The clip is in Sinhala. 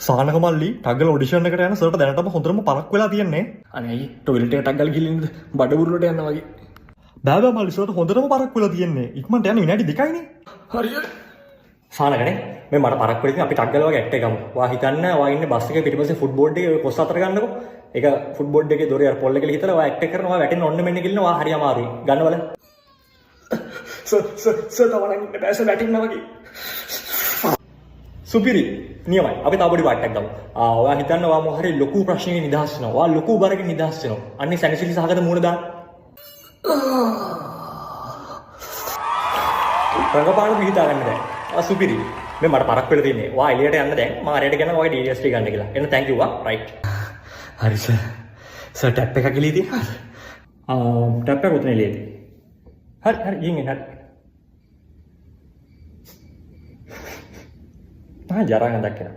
සානක මල්ලි ටග්ගල ඔඩිෂන් එකට යන සර්ට දැනටම හොඳටම පරක් වෙලා තියෙන්නේ. අනේ ටොයිලට් එකට ටග්ගල ගිහින් බඩ උරුලට යනවා වගේ. බෑ බෑ මල්ලි සර්ට හොඳටම පරක් වෙලා තියෙන්නේ. ඉක්මනට යන විනාඩි 2යිනේ. හරියට. සානකනේ මේ මට පරක් වෙලා තියෙන අපි ටග්ගල වගේ ඇක්ට් එකමු. ඔයා හිතන්න ඔයා ඉන්නේ බස් එකේ පිටිපස්සේ ෆුට්බෝඩ් එකේ කොස් අතර ගන්නකො. ඒක ෆුට්බෝඩ් එකේ දොරේ අර පොල් එකේ හිටලා ඔයා ඇක්ට් එක කරනවා ඔයා වැටෙන්න ඔන්න මෙන්න කියලා ඔයා හරි අමාරුයි. ගන්නවල. සර් තවරන් ඉන්න බෑස වැටෙන්න වගේ. සුපිරි නියමයි අපි තව පොඩි පාටක් ගමු. ඔයා හිතන්න ඔයා මොකක් හරි ලොකු ප්‍රශ්නයකින් නිදහස් වෙනවා. ඔයා ලොකු බරකින් නිදහස් වෙනවා. අන්නේ සැනසෙලි සහගත මූණ දාන්න. රංගපාන පිහිටා ගන්න දැන්. සුපිරි. මේ මට පරක් වෙලා තියෙන්නේ. ඔයා එළියට යන්න දැන්. මම අරයට යනවා ඔය DST ගන්න කියලා. එන්න thank you රයිට්. හරි සර්. සර් ටැප් එකක් එළියේ තියෙනවා. ටැප් එක උතන එළියේ තියෙනවා. හරි ගිහින් එන්න. jarang ada kira